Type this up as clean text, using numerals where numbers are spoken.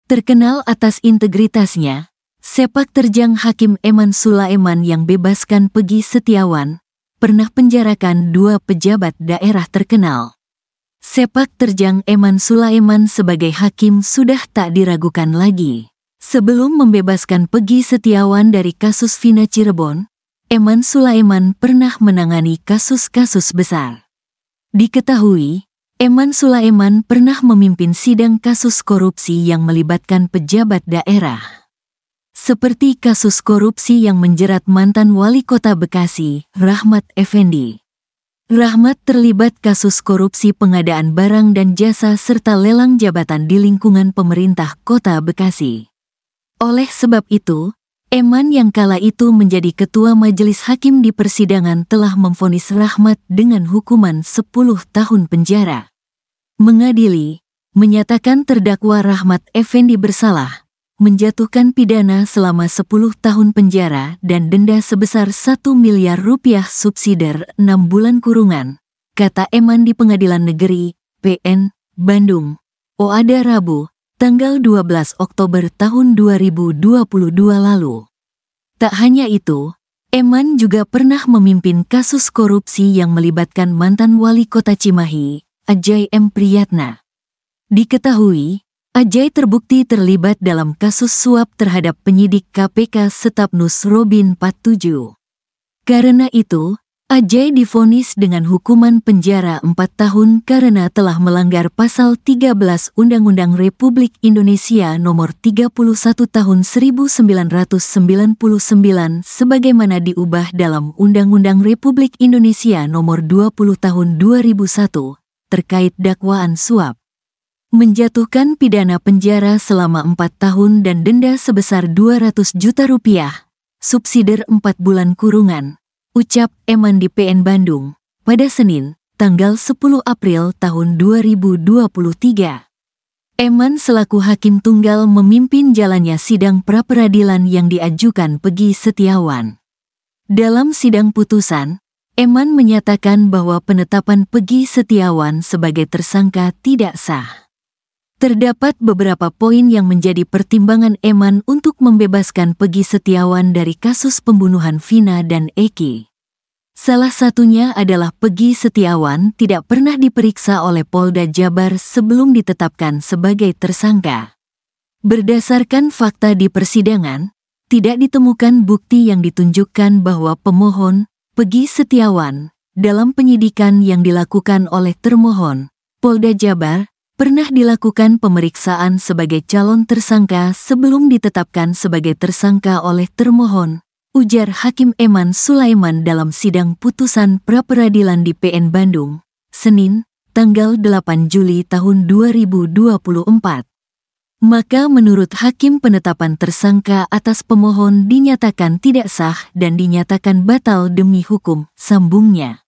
Terkenal atas integritasnya, sepak terjang Hakim Eman Sulaiman yang bebaskan Peggy Setiawan, pernah penjarakan 2 pejabat daerah terkenal. Sepak terjang Eman Sulaiman sebagai hakim sudah tak diragukan lagi. Sebelum membebaskan Peggy Setiawan dari kasus Vina Cirebon, Eman Sulaiman pernah menangani kasus-kasus besar. Diketahui, Eman Sulaiman pernah memimpin sidang kasus korupsi yang melibatkan pejabat daerah. Seperti kasus korupsi yang menjerat mantan wali kota Bekasi, Rahmat Effendi. Rahmat terlibat kasus korupsi pengadaan barang dan jasa serta lelang jabatan di lingkungan pemerintah kota Bekasi. Oleh sebab itu, Eman yang kala itu menjadi ketua majelis hakim di persidangan telah memvonis Rahmat dengan hukuman 10 tahun penjara. Mengadili, menyatakan terdakwa Rahmat Effendi bersalah, menjatuhkan pidana selama 10 tahun penjara dan denda sebesar 1 miliar rupiah subsidiar 6 bulan kurungan, kata Eman di Pengadilan Negeri, PN, Bandung, OADA Rabu, tanggal 12 Oktober tahun 2022 lalu. Tak hanya itu, Eman juga pernah memimpin kasus korupsi yang melibatkan mantan wali kota Cimahi, Ajay M. Priyatna. Diketahui, Ajay terbukti terlibat dalam kasus suap terhadap penyidik KPK Setapnus Robin 47. Karena itu, Ajay divonis dengan hukuman penjara 4 tahun karena telah melanggar Pasal 13 Undang-Undang Republik Indonesia Nomor 31 Tahun 1999 sebagaimana diubah dalam Undang-Undang Republik Indonesia Nomor 20 Tahun 2001 terkait dakwaan suap. Menjatuhkan pidana penjara selama 4 tahun dan denda sebesar 200 juta rupiah, subsidiar 4 bulan kurungan, ucap Eman di PN Bandung, pada Senin, tanggal 10 April tahun 2023. Eman selaku hakim tunggal memimpin jalannya sidang pra-peradilan yang diajukan Peggy Setiawan. Dalam sidang putusan, Eman menyatakan bahwa penetapan Peggy Setiawan sebagai tersangka tidak sah. Terdapat beberapa poin yang menjadi pertimbangan Eman untuk membebaskan Peggy Setiawan dari kasus pembunuhan Vina dan Eki. Salah satunya adalah Peggy Setiawan tidak pernah diperiksa oleh Polda Jabar sebelum ditetapkan sebagai tersangka. Berdasarkan fakta di persidangan, tidak ditemukan bukti yang ditunjukkan bahwa pemohon, Peggy Setiawan, dalam penyidikan yang dilakukan oleh termohon, Polda Jabar, pernah dilakukan pemeriksaan sebagai calon tersangka sebelum ditetapkan sebagai tersangka oleh termohon, ujar Hakim Eman Sulaiman dalam sidang putusan pra-peradilan di PN Bandung, Senin, tanggal 8 Juli tahun 2024. Maka menurut Hakim penetapan tersangka atas pemohon dinyatakan tidak sah dan dinyatakan batal demi hukum, sambungnya.